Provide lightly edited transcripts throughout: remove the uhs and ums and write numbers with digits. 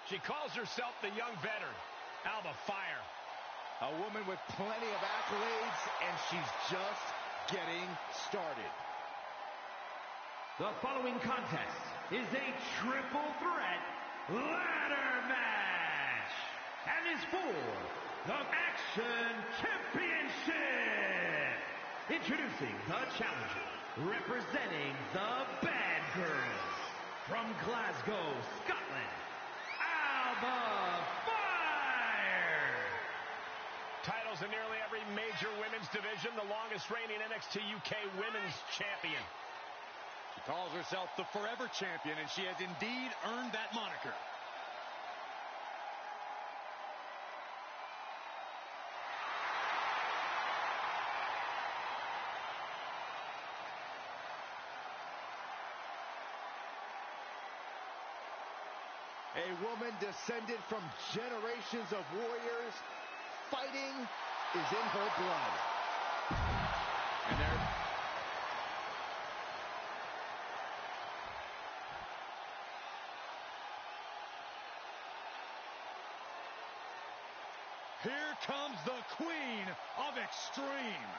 She calls herself the young veteran, Alba Fire. A woman with plenty of accolades, and she's just getting started. The following contest is a triple threat ladder match and is for the Action Championship. Introducing the challenger, representing the Bad Girls from Glasgow, Scotland, Alba Fire. Titles in nearly every major women's division, the longest reigning NXT UK Women's Champion. She calls herself the Forever Champion, and she has indeed earned that moniker. A woman descended from generations of warriors. Fighting is in her blood. And here comes the Queen of Extreme.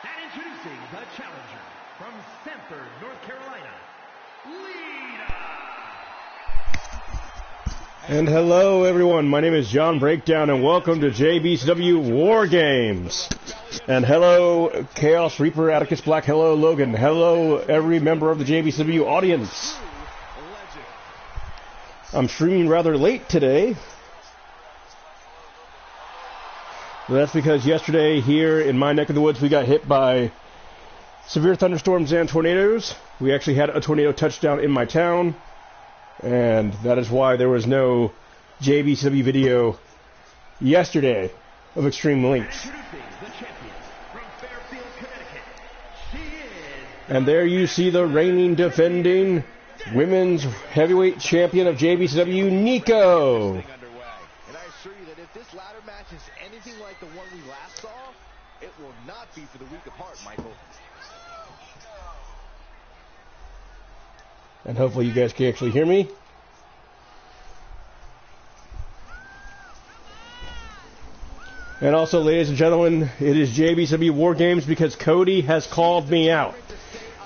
And introducing the challenger from Sanford, North Carolina, Lita. And hello everyone, my name is John Breakdown and welcome to Jbcw WARGAMES. And hello Chaos Reaper, Atticus Black, hello Logan, hello every member of the Jbcw audience. I'm streaming rather late today. That's because yesterday here in my neck of the woods we got hit by severe thunderstorms and tornadoes. We actually had a tornado touchdown in my town, and that is why there was no Jbcw video yesterday of extreme length. And there you see the reigning, defending women's heavyweight champion of Jbcw, Nico. And I assure you that if this ladder match is anything like the one we last saw, it will not be for the weak of heart, Michael. And hopefully you guys can actually hear me. And also, ladies and gentlemen, it is Jbcw WARGAMES because Cody has called me out.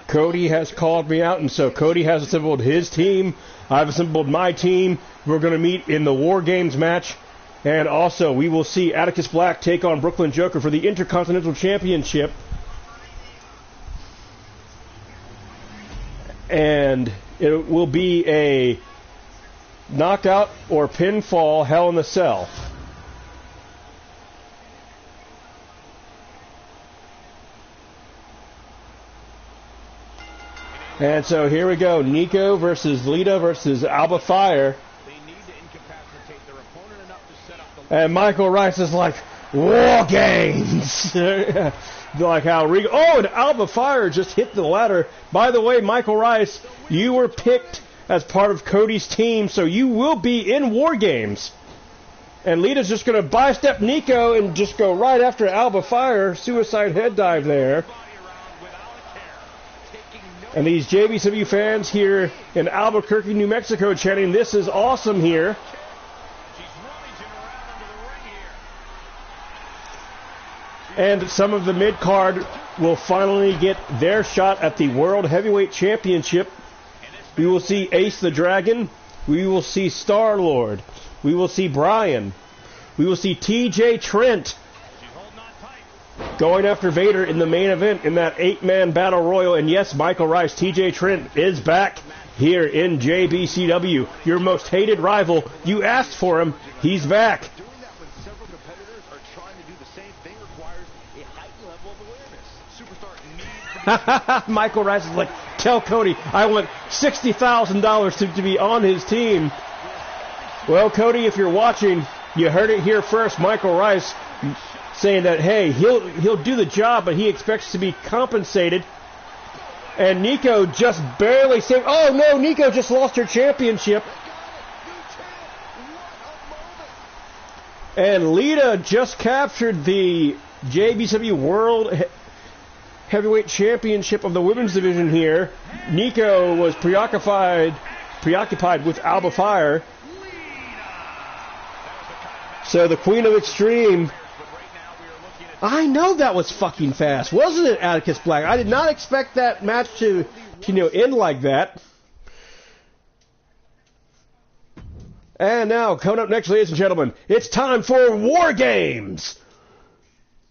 Cody has called me out, and so Cody has assembled his team. I've assembled my team. We're going to meet in the WARGAMES match. And also, we will see Atticus Black take on Brooklyn Joker for the Intercontinental Championship. And it will be a knockout or pinfall Hell in a Cell. And so here we go. Nico versus Lita versus Alba Fire. And Michael Rice is like, War Games! Like how Regal. Oh, and Alba Fire just hit the ladder. By the way, Michael Rice, you were picked as part of Cody's team, so you will be in War Games. And Lita's just going to bystep Nico and just go right after Alba Fire. Suicide head dive there. And these Jbcw fans here in Albuquerque, New Mexico, chanting, "This is awesome" here. And some of the mid-card will finally get their shot at the World Heavyweight Championship. We will see Ace the Dragon. We will see Star-Lord. We will see Brian. We will see TJ Trent going after Vader in the main event in that 8-man battle royal. And yes, Michael Rice, TJ Trent is back here in Jbcw. Your most hated rival. You asked for him. He's back. Michael Rice is like, tell Cody, I want $60,000 to be on his team. Well, Cody, if you're watching, you heard it here first. Michael Rice saying that, hey, he'll do the job, but he expects to be compensated. And Nico just barely saved. Oh, no, Nico just lost her championship. And Lita just captured the Jbcw World Heavyweight Championship of the women's division here. Nico was preoccupied with Alba Fire. So the Queen of Extreme. I know that was fucking fast, wasn't it, Atticus Black? I did not expect that match to end like that. And now, coming up next, ladies and gentlemen, it's time for War Games.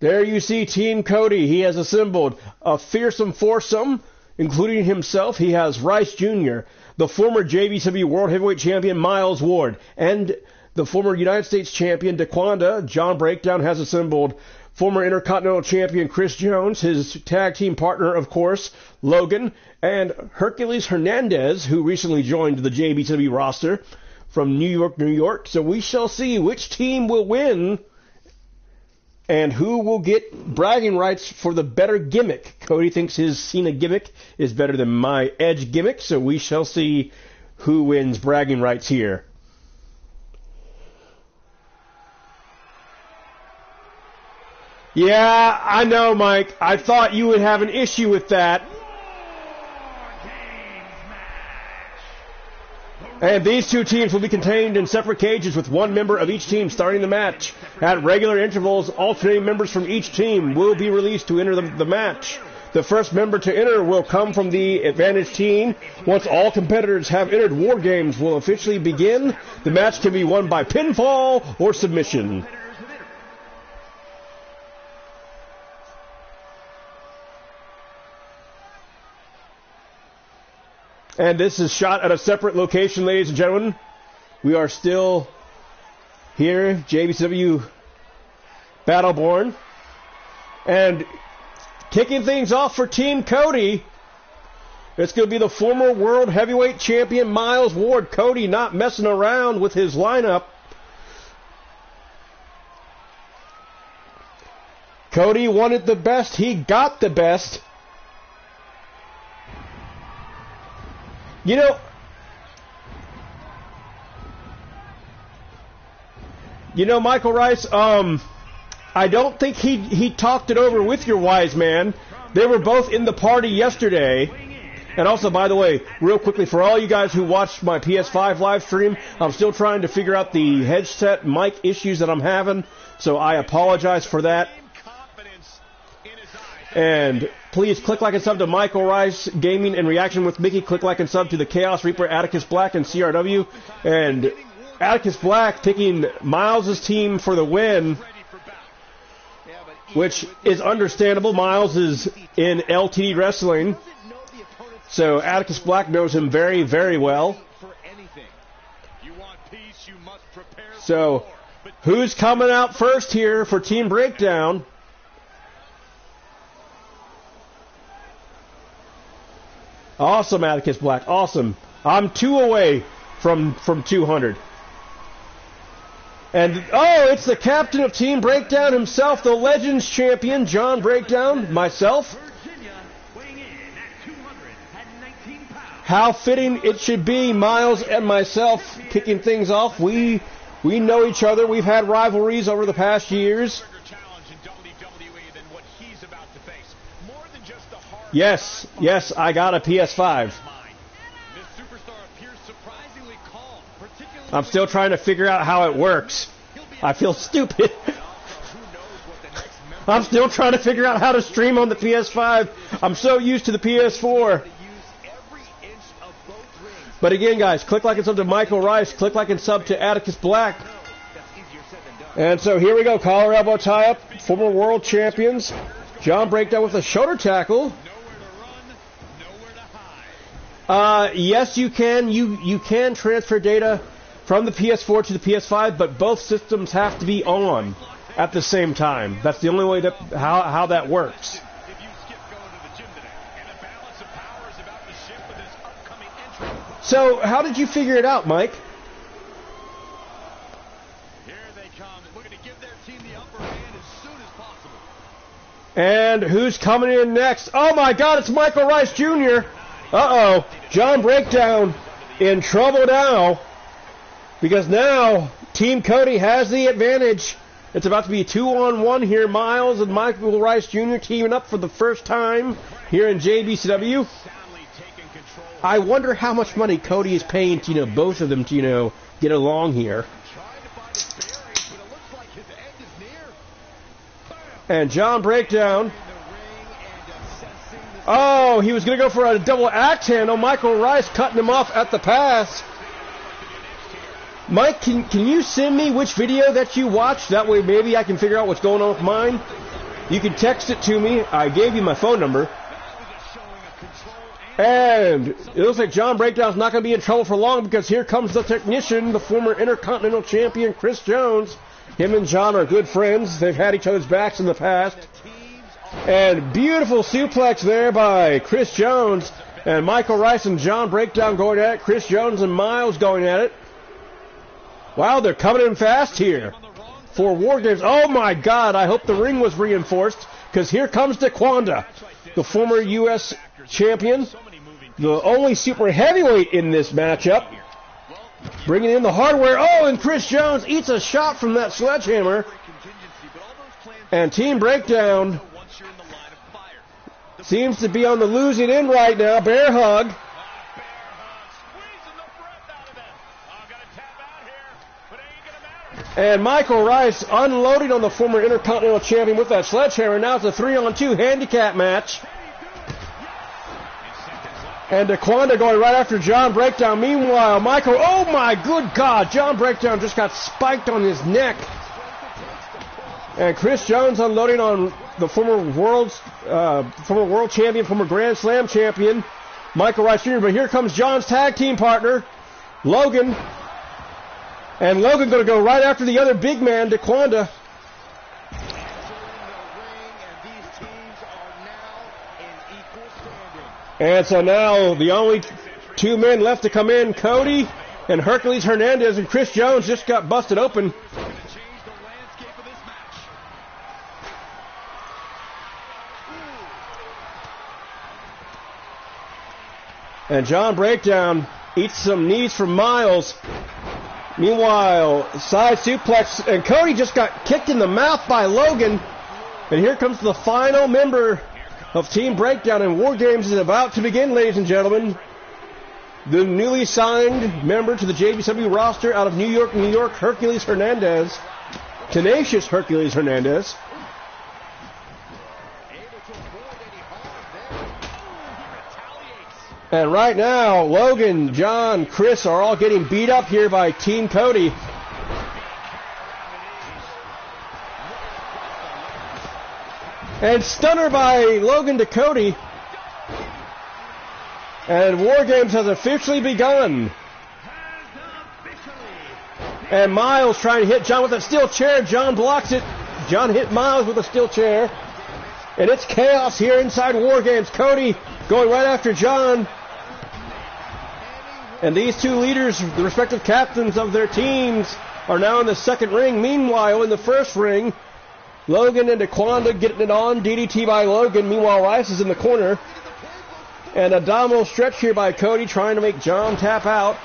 There you see Team Cody. He has assembled a fearsome foursome, including himself. He has Rice Jr., the former Jbcw World Heavyweight Champion Miles Ward, and the former United States Champion Daquanda. John Breakdown has assembled former Intercontinental Champion Chris Jones, his tag team partner, of course, Logan, and Hercules Hernandez, who recently joined the Jbcw roster from New York, New York. So we shall see which team will win and who will get bragging rights for the better gimmick. Cody thinks his Cena gimmick is better than my Edge gimmick, so we shall see who wins bragging rights here. Yeah, I know, Mike. I thought you would have an issue with that. And these two teams will be contained in separate cages with one member of each team starting the match. At regular intervals, alternating members from each team will be released to enter the match. The first member to enter will come from the advantage team. Once all competitors have entered, War Games will officially begin. The match can be won by pinfall or submission. And this is shot at a separate location, ladies and gentlemen. We are still here, Jbcw Battleborn. And kicking things off for Team Cody, it's going to be the former World Heavyweight Champion Miles Ward. Cody not messing around with his lineup. Cody wanted the best. He got the best. You know, Michael Rice, I don't think he talked it over with your wise man. They were both in the party yesterday. And also, by the way, real quickly, for all you guys who watched my PS5 live stream, I'm still trying to figure out the headset mic issues that I'm having, so I apologize for that. And please click like and sub to Michael Rice Gaming and Reaction with Mickey. Click like and sub to the Chaos Reaper, Atticus Black, and CRW. And Atticus Black picking Miles' team for the win, which is understandable. Miles is in LTD Wrestling, so Atticus Black knows him very, very well. So, who's coming out first here for Team Breakdown? Awesome, Atticus Black. Awesome. I'm 2 away from 200. And, it's the captain of Team Breakdown himself, the Legends Champion, John Breakdown, myself. How fitting it should be, Miles and myself kicking things off. We know each other. We've had rivalries over the past years. Yes, I got a PS5. I'm still trying to figure out how it works. I feel stupid. I'm still trying to figure out how to stream on the PS5. I'm so used to the PS4. But again, guys, click like and sub to Michael Rice. Click like and sub to Atticus Black. And so here we go. Collar elbow tie-up. Former world champions. John Breakdown with a shoulder tackle. Yes, you can. You can transfer data from the PS4 to the PS5, but both systems have to be on at the same time. That's the only way that how that works. So, how did you figure it out, Mike? Here they come, looking to give their team the upper hand as soon as possible. And who's coming in next? Oh my God, it's Michael Rice Jr. Uh-oh, John Breakdown in trouble now, because now Team Cody has the advantage It's about to be 2-on-1 here. Miles and Michael Rice Jr. teaming up for the first time here in JBCW. I wonder how much money Cody is paying to, both of them to, get along here. And John Breakdown. Oh, he was going to go for a double axe handle. Michael Rice cutting him off at the pass. Mike, can you send me which video that you watched? That way maybe I can figure out what's going on with mine. You can text it to me. I gave you my phone number. And it looks like John Breakdown's not going to be in trouble for long because here comes the technician, the former Intercontinental Champion, Chris Jones. Him and John are good friends. They've had each other's backs in the past. And beautiful suplex there by Chris Jones. And Michael Rice and John Breakdown going at it. Chris Jones and Miles going at it. Wow, they're coming in fast here for War Games. Oh, my God, I hope the ring was reinforced because here comes DeQuanda, the former U.S. champion, the only super heavyweight in this matchup, bringing in the hardware. Oh, and Chris Jones eats a shot from that sledgehammer. And Team Breakdown seems to be on the losing end right now. Bear hug. And Michael Rice unloading on the former Intercontinental Champion with that sledgehammer. Now it's a 3-on-2 handicap match. And DeQuanda going right after John Breakdown. Meanwhile, Michael, oh my good God, John Breakdown just got spiked on his neck. And Chris Jones unloading on the former world champion, former Grand Slam champion, Michael Rice Jr. But here comes John's tag team partner, Logan. And Logan going to go right after the other big man, DeQuanda. And so now the only two men left to come in, Cody and Hercules Hernandez, and Chris Jones just got busted open. And John Breakdown eats some knees from Miles. Meanwhile, side suplex, and Cody just got kicked in the mouth by Logan. And here comes the final member of Team Breakdown, and War Games is about to begin, ladies and gentlemen. The newly signed member to the JBCW roster out of New York, Hercules Hernandez. Tenacious Hercules Hernandez. And right now, Logan, John, Chris are all getting beat up here by Team Cody. And stunner by Logan to Cody. And War Games has officially begun. And Miles trying to hit John with a steel chair. John blocks it. John hit Miles with a steel chair. And it's chaos here inside War Games. Cody going right after John. And these two leaders, the respective captains of their teams, are now in the second ring. Meanwhile, in the first ring, Logan and DeQuanda getting it on. DDT by Logan. Meanwhile, Rice is in the corner. And abdominal stretch here by Cody trying to make John tap out.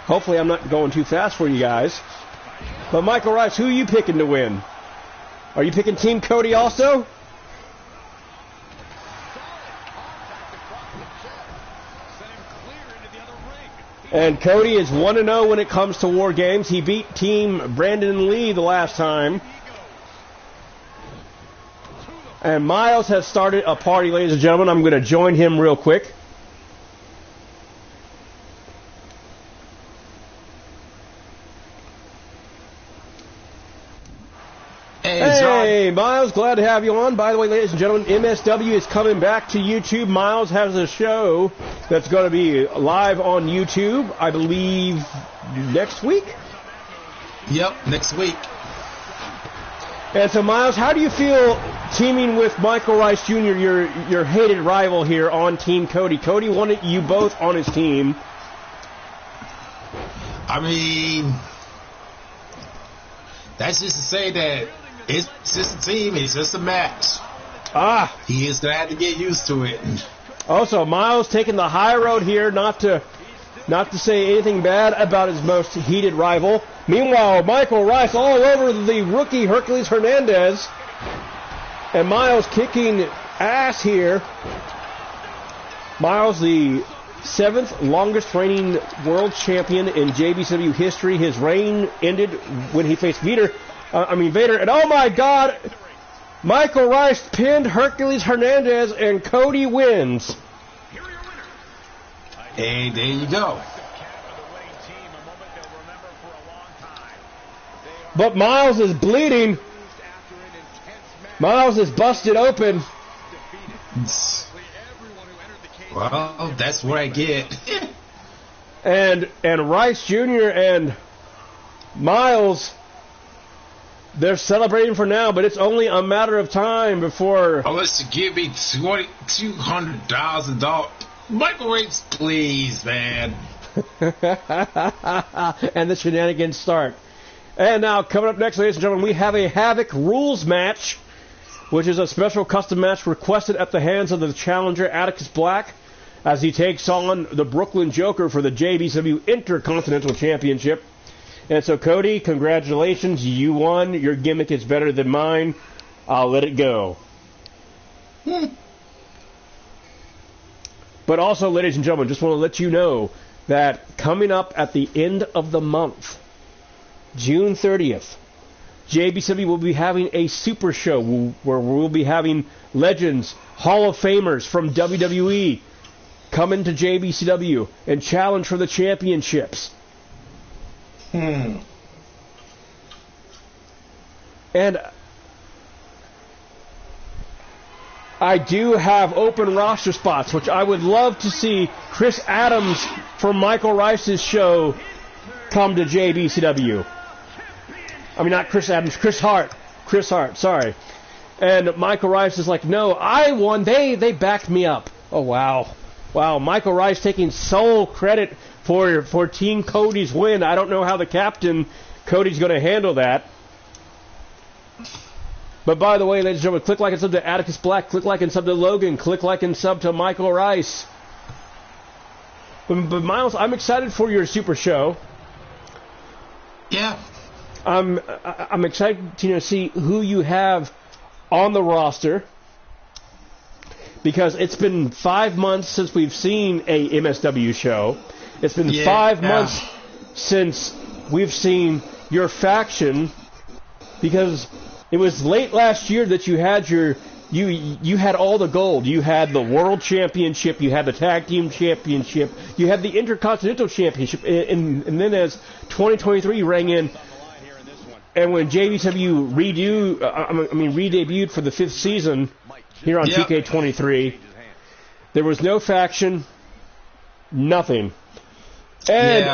Hopefully I'm not going too fast for you guys. But Michael Rice, who are you picking to win? Are you picking Team Cody also? And Cody is 1-0 when it comes to War Games. He beat Team Brandon Lee the last time. And Miles has started a party, ladies and gentlemen. I'm going to join him real quick. Hey, Miles, glad to have you on. By the way, ladies and gentlemen, MSW is coming back to YouTube. Miles has a show that's going to be live on YouTube, I believe, next week? Yep, next week. And so, Miles, how do you feel teaming with Michael Rice Jr., your hated rival here on Team Cody? Cody wanted you both on his team. I mean, that's just to say that it's just a team, it's just a match. He is going to have to get used to it. Also, Miles taking the high road here, not to not to say anything bad about his most heated rival. Meanwhile, Michael Rice all over the rookie Hercules Hernandez. And Miles kicking ass here. Miles, the 7th longest reigning world champion in JBCW history. His reign ended when he faced Vader. And oh my God, Michael Rice pinned Hercules Hernandez, and Cody wins. Hey, there you go. But Miles is bleeding. Miles is busted open. Well, that's what I get. and Rice Jr. and Miles, they're celebrating for now, but it's only a matter of time before... Oh, listen, give me $200,000. Michael Rice, please, man. And the shenanigans start. And now, coming up next, ladies and gentlemen, we have a Havoc Rules match, which is a special custom match requested at the hands of the challenger, Atticus Black, as he takes on the Brooklyn Joker for the JBCW Intercontinental Championship. And so, Cody, congratulations. You won. Your gimmick is better than mine. I'll let it go. But also, ladies and gentlemen, just want to let you know that coming up at the end of the month, June 30th, JBCW will be having a super show where we'll be having legends, Hall of Famers from WWE come into JBCW and challenge for the championships. And I do have open roster spots, which I would love to see Chris Adams from Michael Rice's show come to JBCW. I mean, not Chris Adams, Chris Hart. Chris Hart, sorry. And Michael Rice is like, no, I won. They backed me up. Oh, wow. Wow, Michael Rice taking sole credit for Team Cody's win. I don't know how the captain, Cody's going to handle that. But by the way, ladies and gentlemen, click like and sub to Atticus Black, click like and sub to Logan, click like and sub to Michael Rice. But Miles, I'm excited for your super show. Yeah. I'm excited to see who you have on the roster, because it's been 5 months since we've seen a MSW show. It's been 5 months since we've seen your faction, because it was late last year that you had you had all the gold. You had the World Championship, you had the Tag Team Championship, you had the Intercontinental Championship, and then as 2023 rang in, and when JBCW re-debuted for the 5th season here on 2K23, there was no faction, nothing. And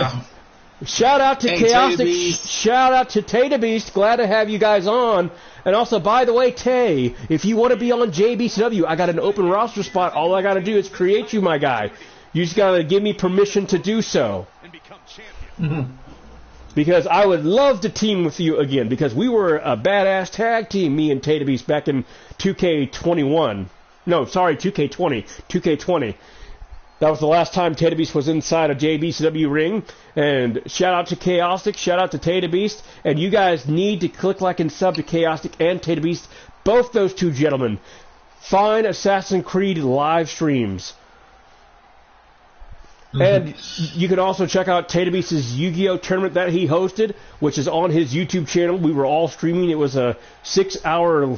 shout out to Chaotic, shout out to Tay the Beast, glad to have you guys on. And also, by the way, Tay, if you want to be on JBCW, I got an open roster spot. All I got to do is create you, my guy. You just got to give me permission to do so. Because I would love to team with you again, because we were a badass tag team, me and Tay the Beast, back in 2K21. No, sorry, 2K20. 2K20. That was the last time Tay the Beast was inside a JBCW ring. And shout out to Chaostic, shout out to Tay the Beast. And you guys need to click like and sub to Chaostic and Tay the Beast. Both those two gentlemen. Fine Assassin's Creed live streams. And you can also check out Tay the Beast's Yu-Gi-Oh! Tournament that he hosted, which is on his YouTube channel. We were all streaming. It was a 6-hour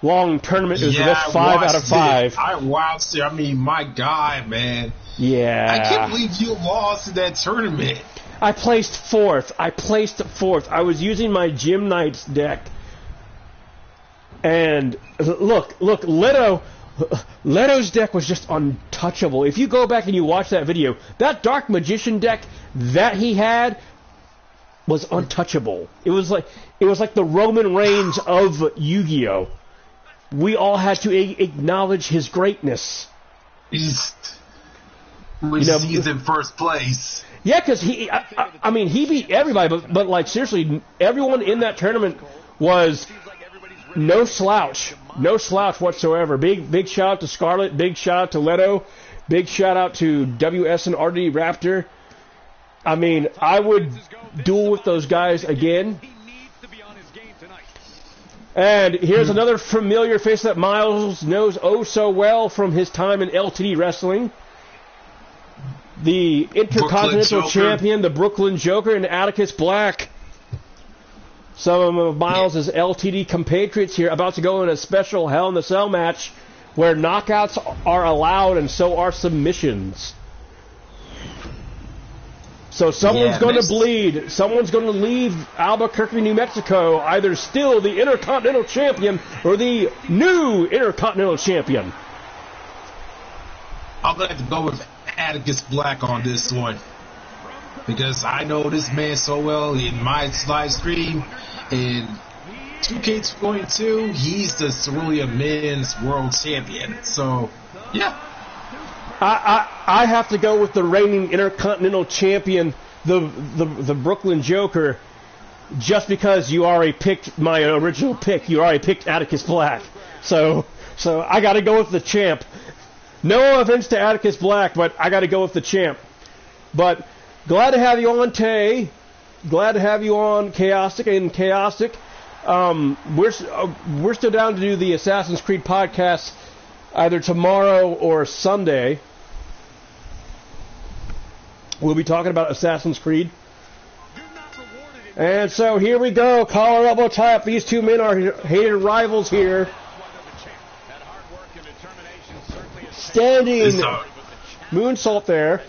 long tournament. It was the best 5 out of 5. I watched it. I mean, my God, man. Yeah. I can't believe you lost in that tournament. I placed 4th. I was using my Gym Knights deck. And look, Leto's deck was just untouchable. If you go back and you watch that video, that Dark Magician deck that he had was untouchable. It was like the Roman Reigns of Yu-Gi-Oh! We all had to acknowledge his greatness. He's in first place. Yeah, because he beat everybody, but like seriously, everyone in that tournament was no slouch whatsoever. Big shout out to Scarlett, big shout out to Leto, big shout out to WS and RD Raptor, I mean, I would duel with those guys again. And here's another familiar face that Miles knows oh so well from his time in LTD Wrestling. The Intercontinental Champion, the Brooklyn Joker, and Atticus Black. Some of Miles' LTD compatriots here about to go in a special Hell in a Cell match where knockouts are allowed and so are submissions. So someone's going to bleed. Someone's going to leave Albuquerque, New Mexico, either still the Intercontinental Champion or the new Intercontinental Champion. I'm going to have to go with Atticus Black on this one, because I know this man so well in my live stream. In 2K22, he's the Cerulean Men's World Champion. So, yeah. I have to go with the reigning Intercontinental Champion, the Brooklyn Joker, just because you already picked my original pick. You already picked Atticus Black. So I got to go with the champ. No offense to Atticus Black, but I got to go with the champ. But glad to have you on, Tay. Glad to have you on, Chaostic and Chaostic. We're still down to do the Assassin's Creed podcast either tomorrow or Sunday. We'll be talking about Assassin's Creed. And so here we go. Collar elbow tie up. These two men are hated rivals here. Standing moonsault there.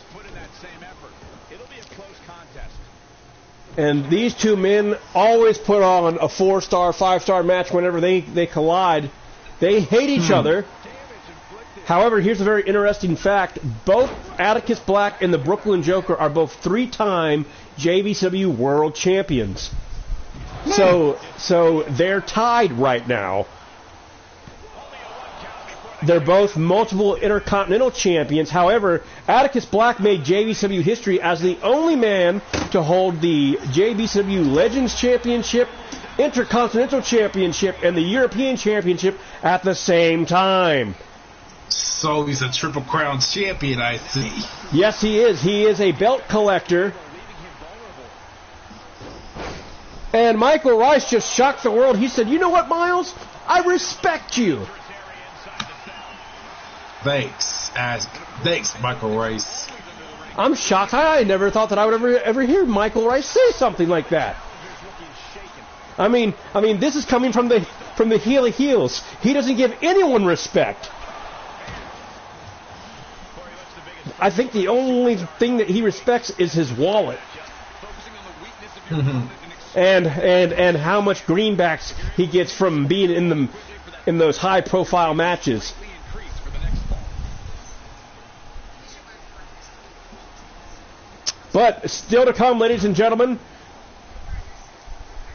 And these two men always put on a 4-star, 5-star match whenever they collide. They hate each other. However, here's a very interesting fact. Both Atticus Black and the Brooklyn Joker are both 3-time JBCW World Champions. So they're tied right now. They're both multiple Intercontinental Champions. However, Atticus Black made JBCW history as the only man to hold the JBCW Legends Championship, Intercontinental Championship, and the European Championship at the same time. So he's a Triple Crown champion, I see. Yes, he is. He is a belt collector. And Michael Rice just shocked the world. He said, "You know what, Miles? I respect you." Thanks, Michael Rice. I'm shocked. I never thought that I would ever hear Michael Rice say something like that. I mean, this is coming from the heel of heels. He doesn't give anyone respect. I think the only thing that he respects is his wallet. and how much greenbacks he gets from being in those high profile matches. But still to come, ladies and gentlemen,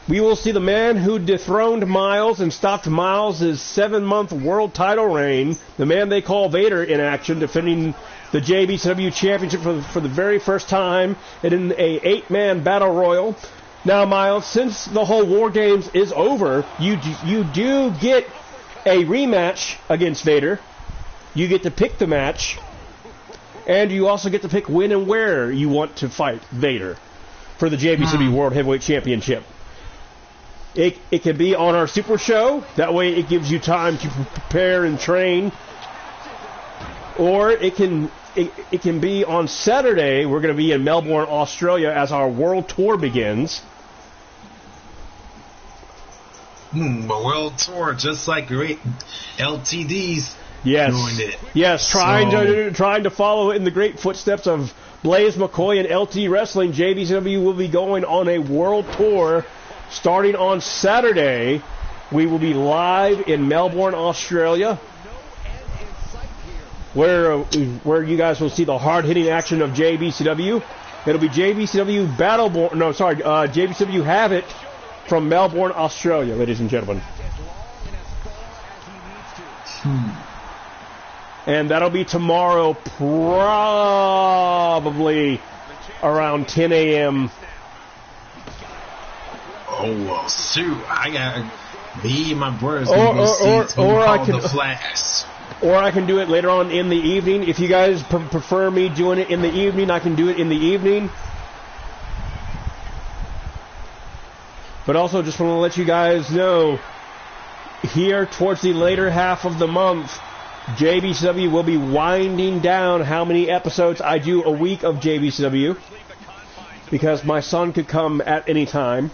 we will see the man who dethroned Miles and stopped Miles' 7-month world title reign, the man they call Vader, in action, defending the JBCW Championship for the very first time in a 8-man battle royal. Now, Miles, since the whole War Games is over, you do get a rematch against Vader. You get to pick the match. And you also get to pick when and where you want to fight Vader for the JBCW World Heavyweight Championship. It can be on our Super Show. That way it gives you time to prepare and train. Or it can be on Saturday. We're going to be in Melbourne, Australia as our World Tour begins. A World Tour, just like great LTDs. Yes, doing it. Yes, trying to follow in the great footsteps of Blaze McCoy and LT Wrestling. JBCW will be going on a world tour starting on Saturday. We will be live in Melbourne, Australia, where you guys will see the hard-hitting action of JBCW. It'll be JBCW JBCW Havoc from Melbourne, Australia, ladies and gentlemen. And that'll be tomorrow, probably around 10 a.m. Oh, well, shoot. I got me and my brothers the Flash. Or I can do it later on in the evening. If you guys prefer me doing it in the evening, I can do it in the evening. But also just want to let you guys know, here towards the later half of the month, JBCW will be winding down how many episodes I do a week of JBCW, because my son could come at any time.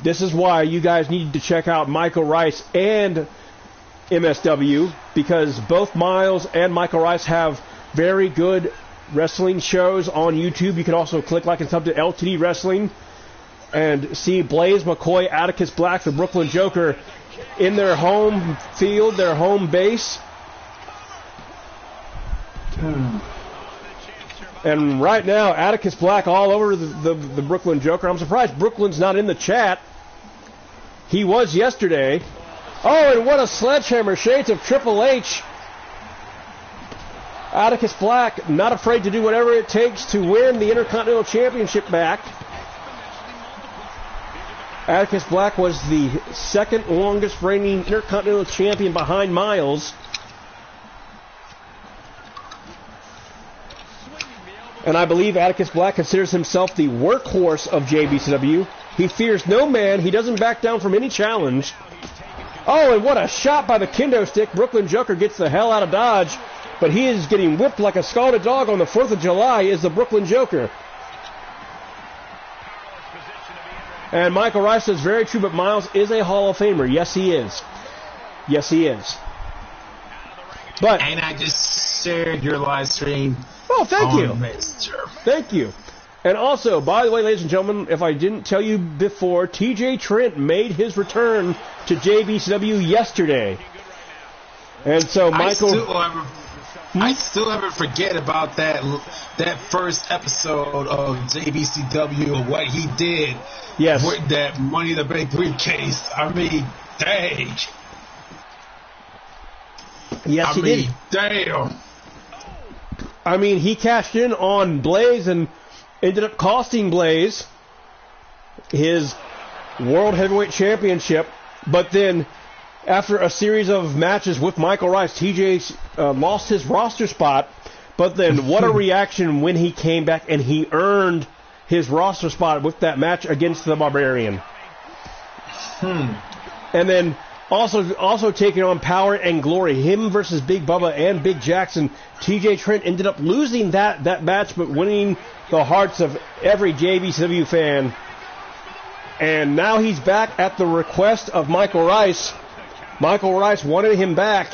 This is why you guys need to check out Michael Rice and MSW, because both Miles and Michael Rice have very good wrestling shows on YouTube. You can also click like and sub to LTD Wrestling and see Blaze McCoy, Atticus Black, the Brooklyn Joker, in their home field, their home base. And right now, Atticus Black all over the Brooklyn Joker. I'm surprised Brooklyn's not in the chat. He was yesterday. Oh, and what a sledgehammer. Shades of Triple H. Atticus Black not afraid to do whatever it takes to win the Intercontinental Championship back. Atticus Black was the second longest reigning Intercontinental Champion behind Miles. And I believe Atticus Black considers himself the workhorse of JBCW. He fears no man. He doesn't back down from any challenge. Oh, and what a shot by the kendo stick. Brooklyn Joker gets the hell out of Dodge. But he is getting whipped like a scalded dog on the 4th of July is the Brooklyn Joker. And Michael Rice says, very true, but Miles is a Hall of Famer. Yes, he is. Yes, he is. But, and I just shared your live stream. Oh, thank you. Messenger. Thank you. And also, by the way, ladies and gentlemen, if I didn't tell you before, TJ Trent made his return to JBCW yesterday. And so Michael... I still never forget about that first episode of JBCW, what he did with that Money in the Bank briefcase. I mean, dang. Yes, he did. Damn. I mean, he cashed in on Blaze and ended up costing Blaze his World Heavyweight Championship. But then, after a series of matches with Michael Rice, TJ lost his roster spot. But then, what a reaction when he came back and he earned his roster spot with that match against the Barbarian. And then also taking on Power and Glory, him versus Big Bubba and Big Jackson. TJ Trent ended up losing that match, but winning the hearts of every JBCW fan. And now he's back at the request of Michael Rice. Michael Rice wanted him back.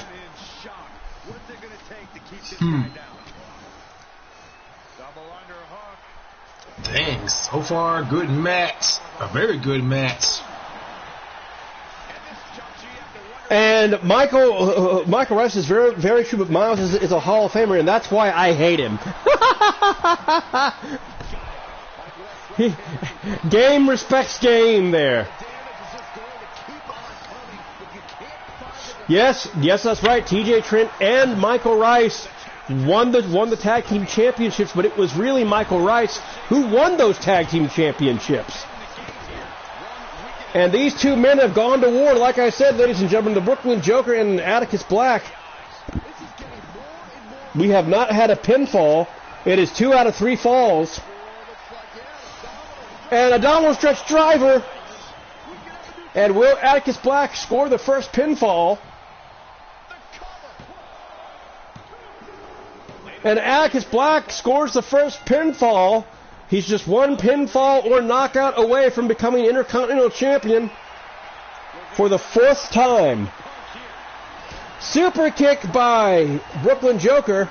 Dang, so far, good match. A very good match. And Michael Rice is very, very true, but Miles is a Hall of Famer, and that's why I hate him. Game respects game there. Yes, that's right. TJ Trent and Michael Rice won the tag team championships, but it was really Michael Rice who won those tag team championships. And these two men have gone to war, like I said, ladies and gentlemen, the Brooklyn Joker and Atticus Black. We have not had a pinfall. It is 2 out of 3 falls. And a domino stretch driver. And will Atticus Black score the first pinfall? And Atticus Black scores the first pinfall. He's just one pinfall or knockout away from becoming Intercontinental Champion for the 4th time. Super kick by Brooklyn Joker.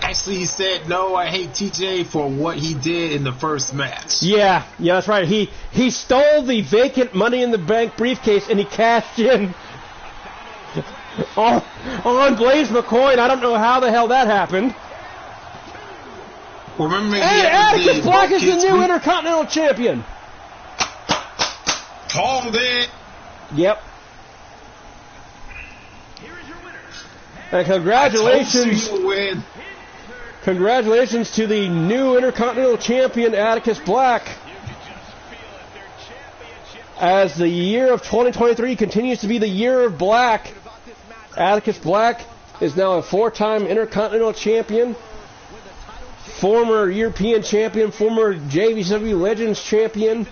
Actually, he said, no, I hate TJ for what he did in the first match. Yeah, that's right. He stole the vacant Money in the Bank briefcase and he cashed in on Blaze McCoy. I don't know how the hell that happened. Remember, and Atticus Black is the new Intercontinental Champion. Called it. Yep. And congratulations to the new Intercontinental Champion, Atticus Black. As the year of 2023 continues to be the year of black, Atticus Black is now a 4-time Intercontinental Champion. former European champion, former JBCW Legends champion,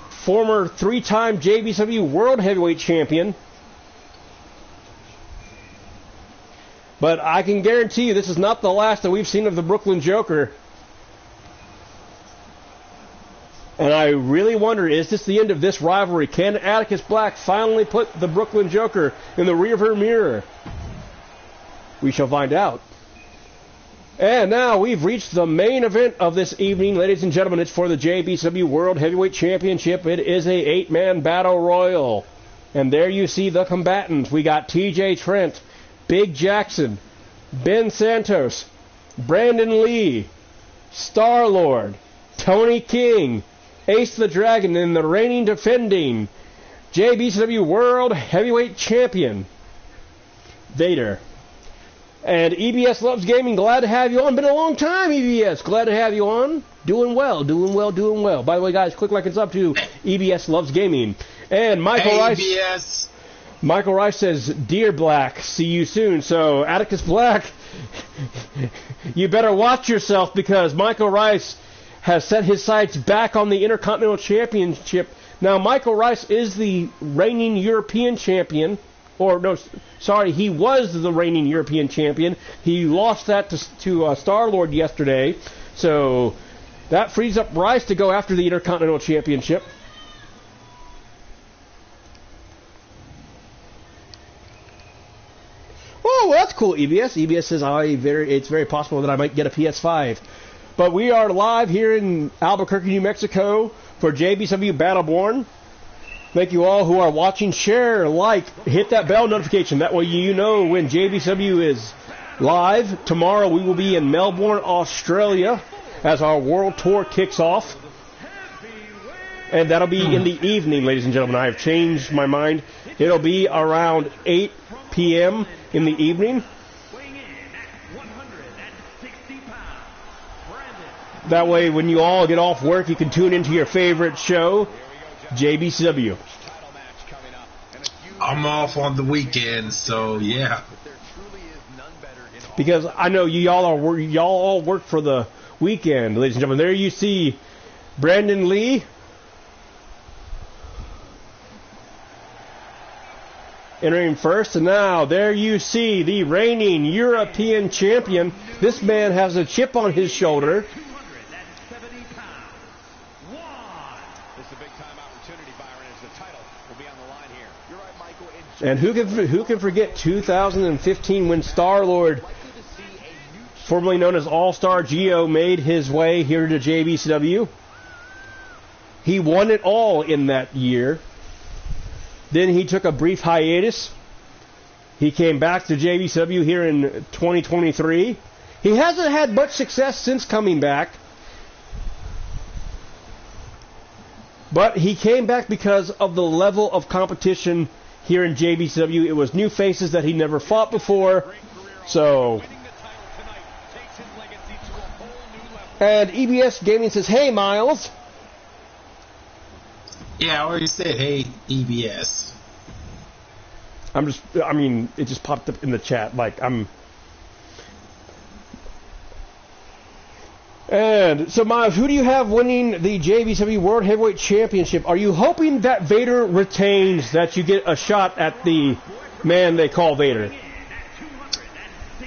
former 3-time JBCW World Heavyweight champion. But I can guarantee you this is not the last that we've seen of the Brooklyn Joker. And I really wonder, is this the end of this rivalry? Can Atticus Black finally put the Brooklyn Joker in the rearview mirror? We shall find out. And now we've reached the main event of this evening, ladies and gentlemen. It's for the JBCW World Heavyweight Championship. It is a 8-man battle royal. And there you see the combatants. We got TJ Trent, Big Jackson, Ben Santos, Brandon Lee, Star-Lord, Tony King, Ace the Dragon, and the reigning defending JBCW World Heavyweight Champion, Vader. And EBS Loves Gaming, glad to have you on. Been a long time, EBS. Glad to have you on. Doing well, doing well, doing well. By the way, guys, click like it's up to EBS Loves Gaming. And Michael Rice. EBS. Michael Rice says, "Dear Black, see you soon." So, Atticus Black, you better watch yourself, because Michael Rice has set his sights back on the Intercontinental Championship. Now, Michael Rice is the reigning European champion. Or, no, sorry, he was the reigning European champion. He lost that to Star-Lord yesterday. So, that frees up Rice to go after the Intercontinental Championship. Oh, well, that's cool, EBS. EBS says it's very possible that I might get a PS5. But we are live here in Albuquerque, New Mexico for JBCW Battleborn. Thank you all who are watching. Share, like, hit that bell notification. That way you know when JBCW is live. Tomorrow we will be in Melbourne, Australia as our world tour kicks off. And that'll be in the evening, ladies and gentlemen. I have changed my mind. It'll be around 8 p.m. in the evening. That way, when you all get off work, you can tune into your favorite show, JBCW. I'm off on the weekend, so yeah. Because I know y'all all work for the weekend, ladies and gentlemen. There you see Brandon Lee entering first, and now there you see the reigning European champion. This man has a chip on his shoulder. And who can forget 2015 when Star-Lord, formerly known as All-Star Geo, made his way here to JBCW. He won it all in that year. Then he took a brief hiatus. He came back to JBCW here in 2023. He hasn't had much success since coming back. But he came back because of the level of competition here in JBCW. It was new faces that he never fought before. So, and EBS Gaming says, "Hey, Miles." Yeah, I already said, "Hey, EBS." It just popped up in the chat. And so, Miles, who do you have winning the JBCW World Heavyweight Championship? Are you hoping that Vader retains, that you get a shot at the man they call Vader?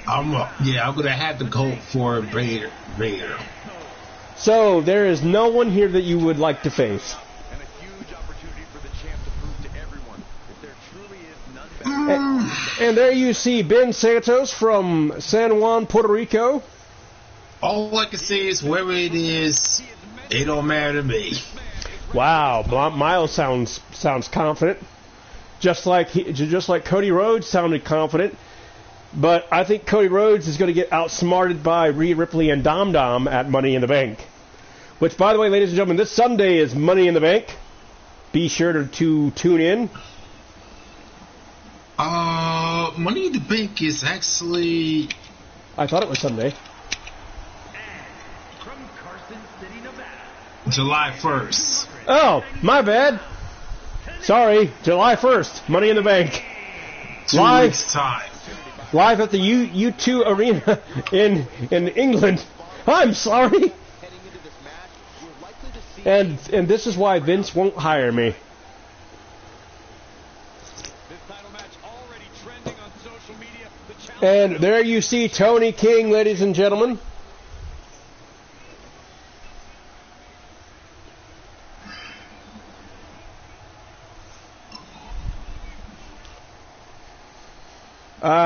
I'm going to have to go for Vader. So, there is no one here that you would like to face. And a huge opportunity for the champ to prove to everyone that there truly is none better. And there you see Ben Santos from San Juan, Puerto Rico. All I can say is, whoever it is, it don't matter to me. Wow, Miles sounds confident, just like Cody Rhodes sounded confident. But I think Cody Rhodes is going to get outsmarted by Rhea Ripley and Dom Dom at Money in the Bank. Which, by the way, ladies and gentlemen, this Sunday is Money in the Bank. Be sure to tune in. Money in the Bank is actually... I thought it was Sunday. July 1st. Oh, my bad. Sorry, July 1st, Money in the Bank. 2 weeks time. Live at the U2 Arena in England. I'm sorry. And this is why Vince won't hire me. And there you see Tony King, ladies and gentlemen.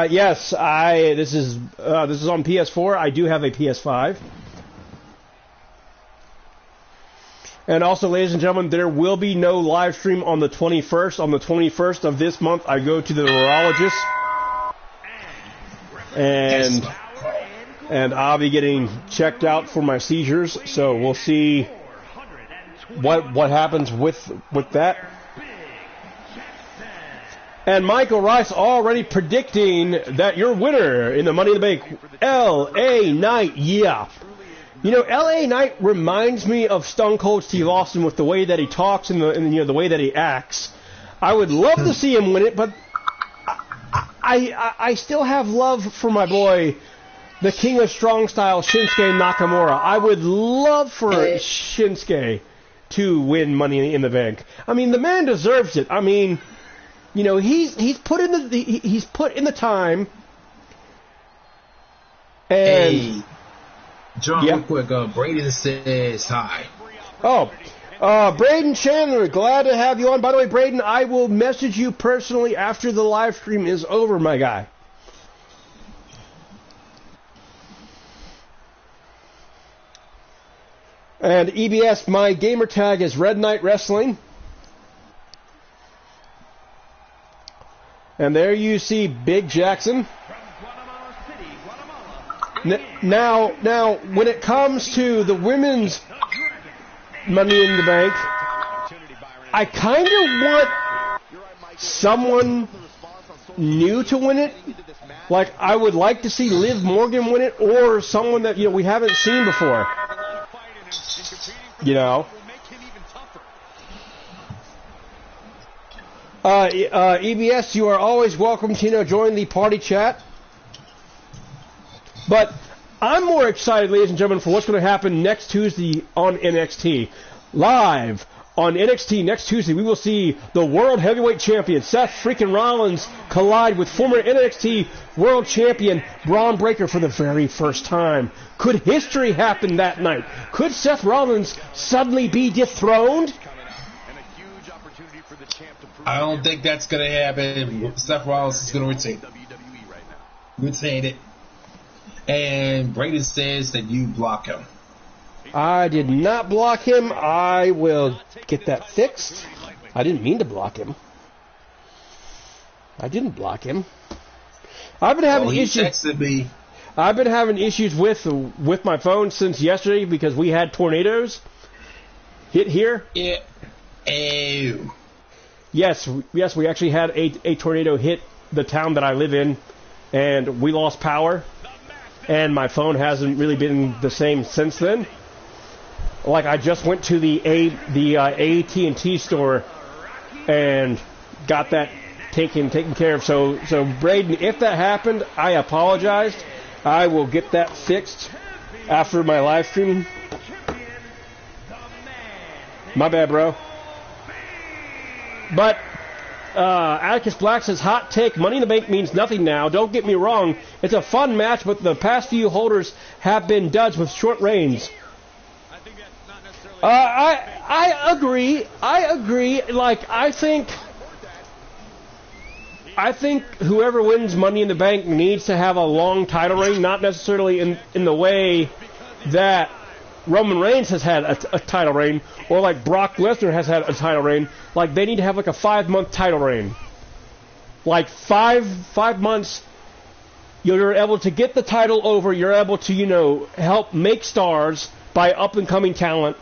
Yes, this is on PS4. I do have a PS5. And also, ladies and gentlemen, there will be no live stream on the 21st. On the 21st of this month, I go to the neurologist, and I'll be getting checked out for my seizures. So we'll see what happens with that. And Michael Rice already predicting that your winner in the Money in the Bank, L.A. Knight. Yeah. You know, L.A. Knight reminds me of Stone Cold Steve Austin with the way that he talks and the way that he acts. I would love to see him win it, but I still have love for my boy, the King of Strong Style, Shinsuke Nakamura. I would love for Shinsuke to win Money in the Bank. I mean, the man deserves it. I mean, you know, he's put in the time. And hey, John, real quick, Braden says hi. Oh, Braden Chandler, glad to have you on. By the way, Braden, I will message you personally after the live stream is over, my guy. And EBS, my gamer tag is Red Knight Wrestling. And there you see Big Jackson. Now, when it comes to the women's Money in the Bank, I kind of want someone new to win it. Like, I would like to see Liv Morgan win it, or someone that, you know, we haven't seen before. You know. EBS, you are always welcome to, you know, join the party chat. But I'm more excited, ladies and gentlemen, for what's going to happen next Tuesday on NXT. Live on NXT next Tuesday, we will see the World Heavyweight Champion, Seth freaking Rollins, collide with former NXT World Champion Braun Breaker for the very first time. Could history happen that night? Could Seth Rollins suddenly be dethroned? I don't think that's going to happen. Seth Rollins is going to retain it. And Braden says that you block him. I did not block him. I will get that fixed. I didn't mean to block him. I didn't block him. I've been having issues. Texted me. I've been having issues with my phone since yesterday because we had tornadoes hit here. Yeah. Ew. Yes, we actually had a tornado hit the town that I live in, and we lost power, and my phone hasn't really been the same since then. Like, I just went to the AT&T store and got that taken care of. So Braden, if that happened, I apologized. I will get that fixed after my live stream. My bad, bro. But Atticus Black says, hot take, Money in the Bank means nothing now. Don't get me wrong. It's a fun match, but the past few holders have been duds with short reigns. I agree. Like, I think whoever wins Money in the Bank needs to have a long title reign, not necessarily in the way that Roman Reigns has had a title reign, or like Brock Lesnar has had a title reign. Like, they need to have like a 5-month title reign. Like 5 months, you're able to get the title over. You're able to, you know, help make stars by up and coming talent,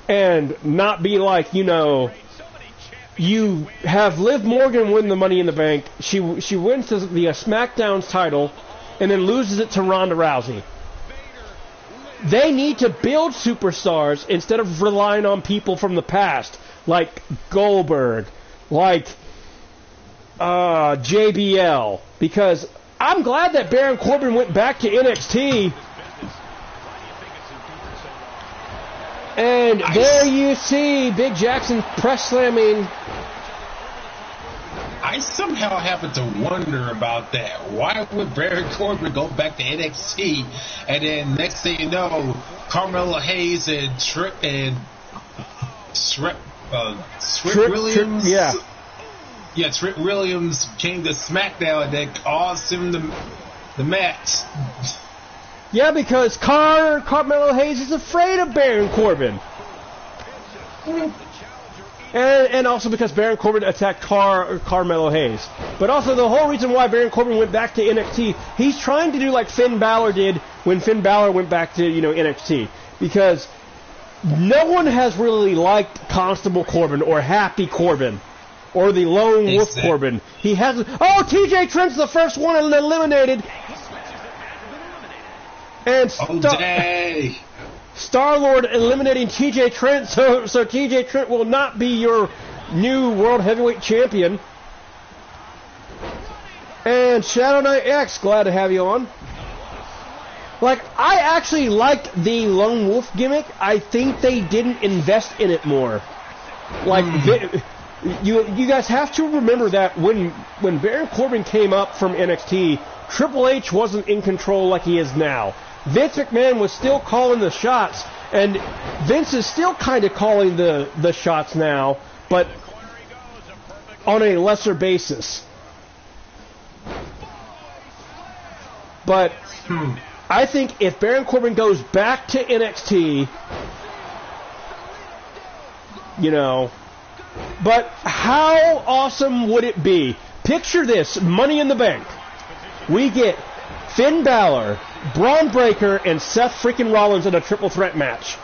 and not be like, you know, you have Liv Morgan win the Money in the Bank. She wins the SmackDown's title, and then loses it to Ronda Rousey. They need to build superstars instead of relying on people from the past, like Goldberg, like JBL. Because I'm glad that Baron Corbin went back to NXT And there you see Big Jackson press slamming. I somehow happen to wonder about that. Why would Baron Corbin go back to NXT, and then next thing you know, Carmelo Hayes and Trick Williams, Trick Williams came to SmackDown and then caused him the match. Yeah, because Carmelo Hayes is afraid of Baron Corbin. And also because Baron Corbin attacked Carmelo Hayes. But also the whole reason why Baron Corbin went back to NXT, he's trying to do like Finn Balor did when Finn Balor went back to, NXT. Because no one has really liked Constable Corbin or Happy Corbin or the Lone Wolf Corbin. He hasn't. Oh, TJ Trent's the first one eliminated. And Star-Lord eliminating TJ Trent, so TJ Trent will not be your new World Heavyweight Champion. And Shadow Knight X, glad to have you on. Like, I actually liked the Lone Wolf gimmick. I think they didn't invest in it more. Like, you guys have to remember that when Baron Corbin came up from NXT, Triple H wasn't in control like he is now. Vince McMahon was still calling the shots, and Vince is still kind of calling the shots now, but on a lesser basis. But I think if Baron Corbin goes back to NXT, but how awesome would it be? Picture this, Money in the Bank. We get Finn Balor, Braun Breaker, and Seth freaking Rollins in a triple threat match.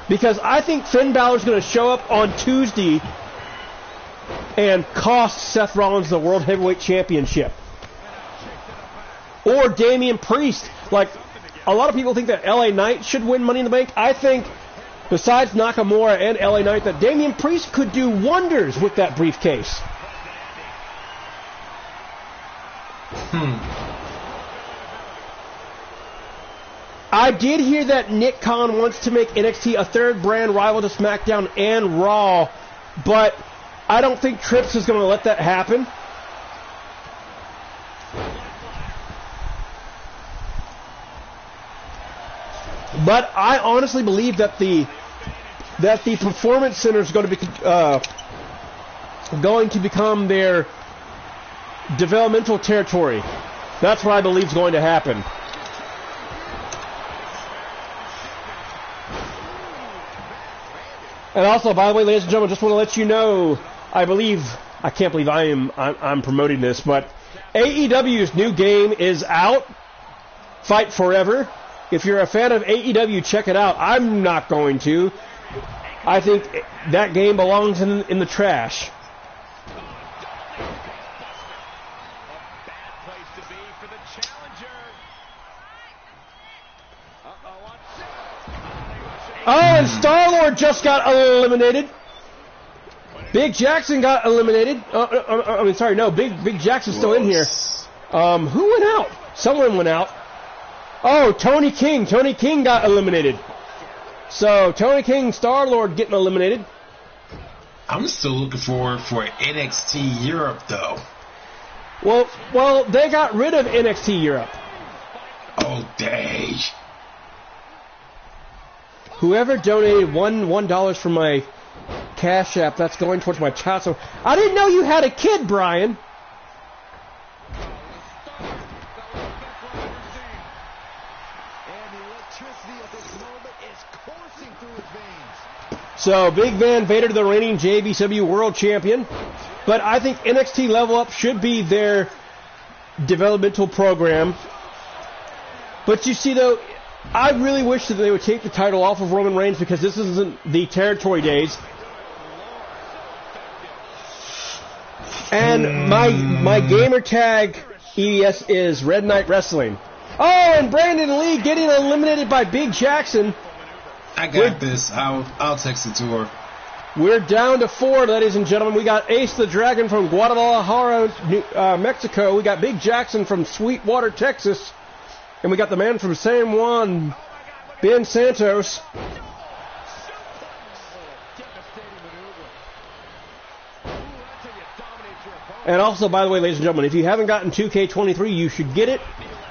Because I think Finn Balor's going to show up on Tuesday and cost Seth Rollins the World Heavyweight Championship. Or Damian Priest. Like, a lot of people think that LA Knight should win Money in the Bank. I think, besides Nakamura and LA Knight, that Damian Priest could do wonders with that briefcase. I did hear that Nick Khan wants to make NXT a third brand rival to SmackDown and Raw, but I don't think Trips is going to let that happen. But I honestly believe that the Performance Center is going to become their developmental territory. That's what I believe is going to happen. And also, by the way, ladies and gentlemen, just want to let you know, I can't believe I'm promoting this, but AEW's new game is out. Fight Forever. If you're a fan of AEW, check it out. I'm not going to. I think that game belongs in the trash. Oh, and Star-Lord just got eliminated. Big Jackson got eliminated. Big Jackson's still in here. Who went out? Someone went out. Oh, Tony King. Tony King got eliminated. So, Tony King, Star-Lord getting eliminated. I'm still looking for NXT Europe, though. Well, they got rid of NXT Europe. Oh, dang. Whoever donated $1 from my Cash App, that's going towards my child. So I didn't know you had a kid, Brian. So Big Van Vader, the reigning Jbcw World Champion. But I think NXT Level Up should be their developmental program. But you see, though, I really wish that they would take the title off of Roman Reigns because this isn't the territory days. And my gamer tag ES is Red Knight Wrestling. Oh, and Brandon Lee getting eliminated by Big Jackson. I got this. I'll text it to her. We're down to 4, ladies and gentlemen. We got Ace the Dragon from Guadalajara, Mexico. We got Big Jackson from Sweetwater, Texas. And we got the man from San Juan, Ben Santos. And also, by the way, ladies and gentlemen, if you haven't gotten 2K23, you should get it,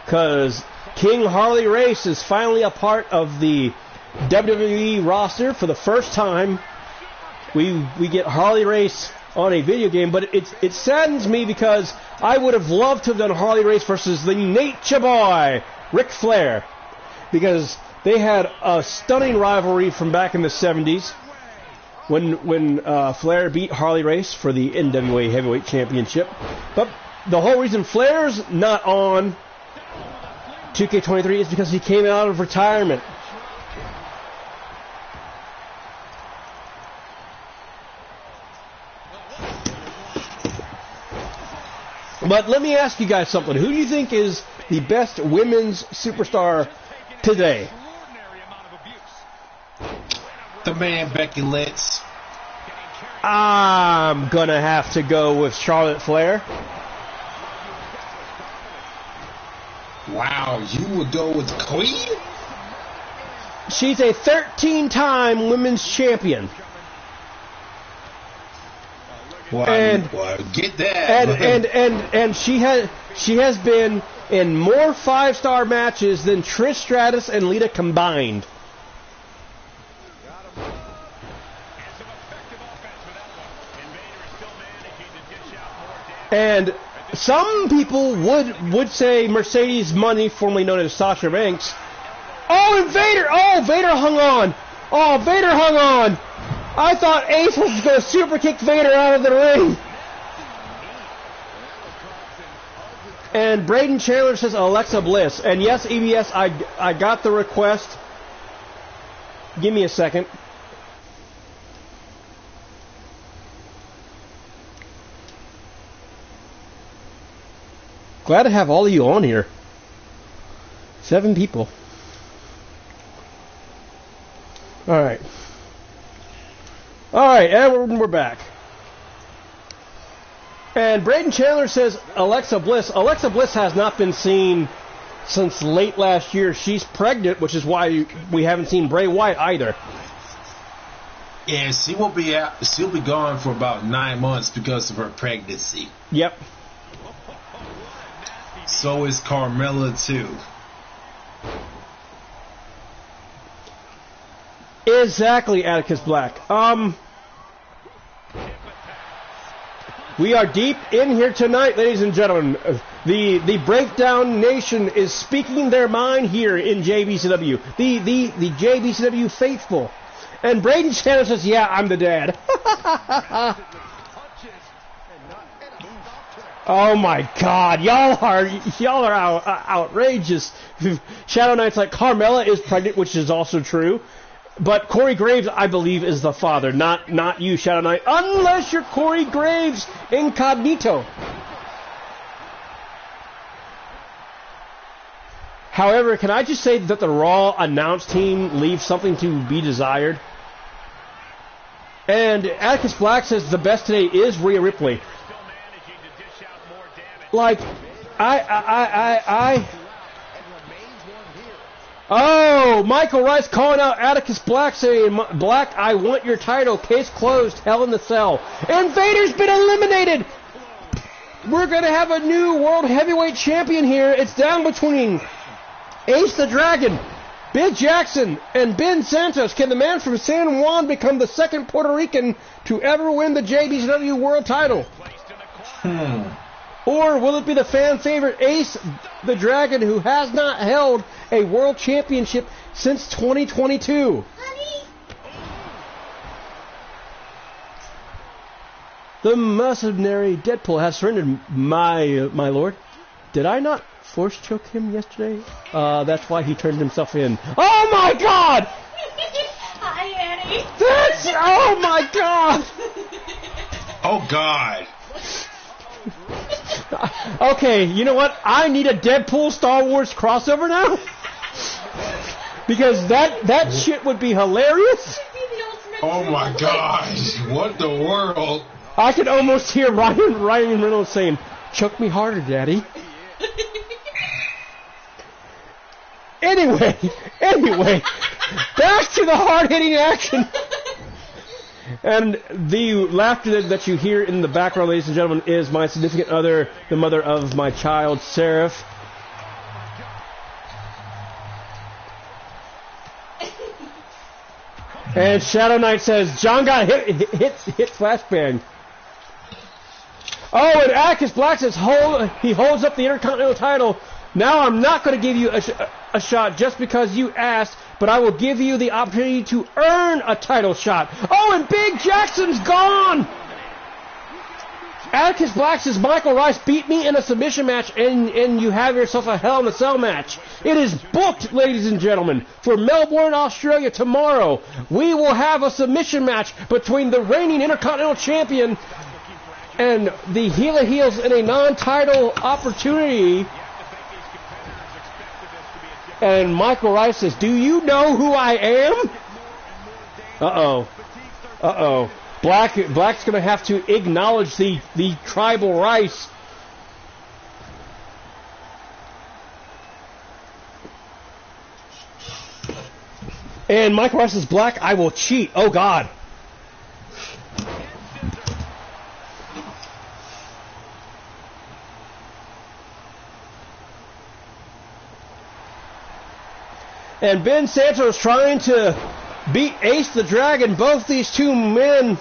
because King Harley Race is finally a part of the WWE roster for the first time. We get Harley Race on a video game, but it saddens me because I would have loved to have done Harley Race versus the Nature Boy, Ric Flair, because they had a stunning rivalry from back in the 70s when Flair beat Harley Race for the NWA Heavyweight Championship. But the whole reason Flair's not on 2K23 is because he came out of retirement. But let me ask you guys something. Who do you think is the best women's superstar today? The man Becky Lynch. I'm going to have to go with Charlotte Flair. Wow, you would go with Queen? She's a 13-time women's champion. Well, get that. And she has been in more 5-star matches than Trish Stratus and Lita combined. And some people would say Mercedes Money, formerly known as Sasha Banks. Oh, and Vader! Oh, Vader hung on! Oh, Vader hung on! I thought Ace was going to super kick Vader out of the ring. And Braden Chandler says Alexa Bliss. And yes, EBS, I got the request. Give me a second. Glad to have all of you on here. 7 people. Alright. Alright, and we're back. And Braden Chandler says Alexa Bliss. Alexa Bliss has not been seen since late last year. She's pregnant, which is why we haven't seen Bray Wyatt either. Yeah, she will be out. She'll be gone for about 9 months because of her pregnancy. Yep. So is Carmella too. Exactly, Atticus Black. We are deep in here tonight, ladies and gentlemen. The Breakdown Nation is speaking their mind here in JBCW. The JBCW faithful. And Braden Chandler says, "Yeah, I'm the dad." Oh my God, y'all are outrageous. Shadow Knight's like, Carmella is pregnant, which is also true. But Corey Graves, I believe, is the father, not you, Shadow Knight, unless you're Corey Graves incognito. However, can I just say that the Raw announce team leaves something to be desired? And Atticus Black says the best today is Rhea Ripley. Like, Oh, Michael Rice calling out Atticus Black, saying, "Black, I want your title. Case closed. Hell in the Cell." And Vader's been eliminated. We're going to have a new World Heavyweight Champion here. It's down between Ace the Dragon, Big Jackson, and Ben Santos. Can the man from San Juan become the second Puerto Rican to ever win the JBCW World title? Or will it be the fan favorite Ace the Dragon, who has not held a world championship since 2022? The mercenary Deadpool has surrendered, my lord. Did I not force choke him yesterday? That's why he turned himself in. Oh my God! Hi, Annie. Oh my God! Oh God! Okay, you know what? I need a Deadpool Star Wars crossover now. Because that shit would be hilarious. Oh my gosh! What the world? I could almost hear Ryan Reynolds saying, "Choke me harder, Daddy." Anyway, back to the hard-hitting action. And the laughter that you hear in the background, ladies and gentlemen, is my significant other, the mother of my child, Seraph. And Shadow Knight says, John got hit flashbang. Oh, and Atticus Black says, he holds up the Intercontinental title. Now I'm not going to give you a shot just because you asked, but I will give you the opportunity to earn a title shot. Oh, and Big Jackson's gone! Atticus Black says, Michael Rice beat me in a submission match, and you have yourself a Hell in a Cell match. It is booked, ladies and gentlemen, for Melbourne, Australia tomorrow. We will have a submission match between the reigning Intercontinental Champion and the Heel of Heels in a non-title opportunity. And Michael Rice says, do you know who I am? Uh-oh. Black's going to have to acknowledge the tribal Rice. And Michael Rice says, Black, I will cheat. Oh, God. And Ben Santos trying to beat Ace the Dragon. Both these two men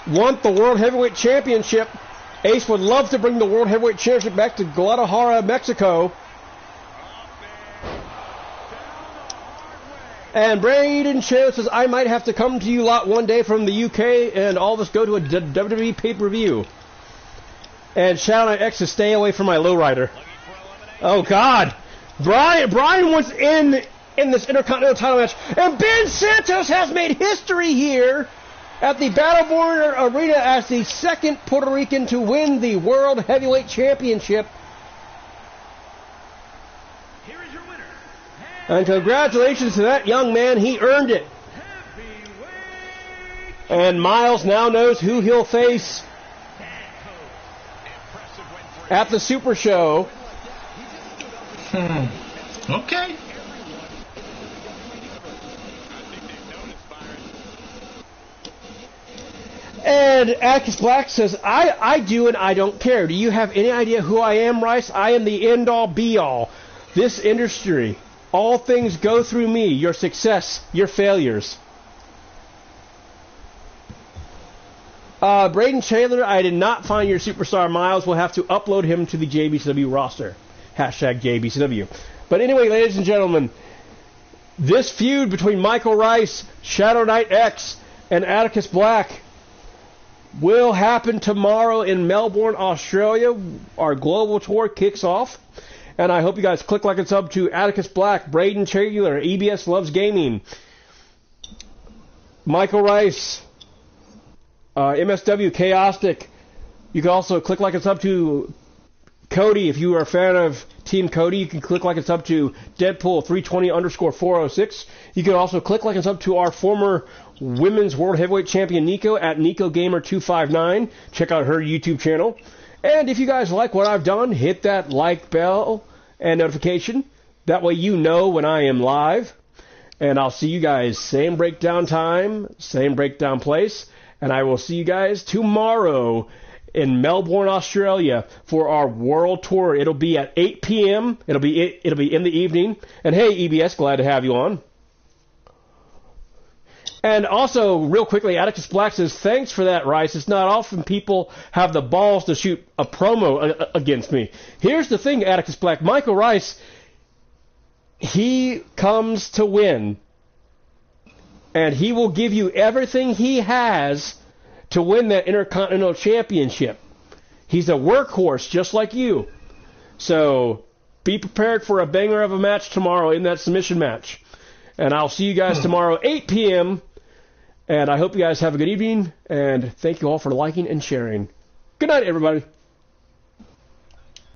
want the World Heavyweight Championship. Ace would love to bring the World Heavyweight Championship back to Guadalajara, Mexico. And Braden Chair says, I might have to come to you lot one day from the UK and all of us go to a WWE pay-per-view. And Shadow Knight X says, stay away from my lowrider. Oh, God. Brian was in this Intercontinental title match, and Ben Santos has made history here at the Battleborn Arena as the second Puerto Rican to win the World Heavyweight Championship. Here is your winner. And congratulations to that young man, he earned it. And Miles now knows who he'll face at the Super Show. Okay. And Atticus Black says, I do and I don't care. Do you have any idea who I am, Rice? I am the end-all, be-all. This industry, all things go through me. Your success, your failures. Braden Taylor, I did not find your superstar. Miles will have to upload him to the JBCW roster. Hashtag JBCW. But anyway, ladies and gentlemen, this feud between Michael Rice, Shadow Knight X, and Atticus Black will happen tomorrow in Melbourne, Australia. Our global tour kicks off. And I hope you guys click like and sub to Atticus Black, Braden Taylor, EBS Loves Gaming, Michael Rice, MSW Chaostic. You can also click like and sub to Cody. If you are a fan of Team Cody, you can click like and sub to Deadpool 320_406. You can also click like and sub to our former Women's World Heavyweight Champion Nico at NicoGamer259. Check out her YouTube channel. And if you guys like what I've done, hit that like bell and notification. That way you know when I am live. And I'll see you guys same breakdown time, same breakdown place. And I will see you guys tomorrow in Melbourne, Australia for our world tour. It'll be at 8 p.m. It'll be in the evening. And hey, EBS, glad to have you on. And also, real quickly, Atticus Black says, thanks for that, Rice. It's not often people have the balls to shoot a promo against me. Here's the thing, Atticus Black. Michael Rice, he comes to win. And he will give you everything he has to win that Intercontinental Championship. He's a workhorse, just like you. So, be prepared for a banger of a match tomorrow in that submission match. And I'll see you guys tomorrow, 8 p.m., and I hope you guys have a good evening, and thank you all for liking and sharing. Good night, everybody.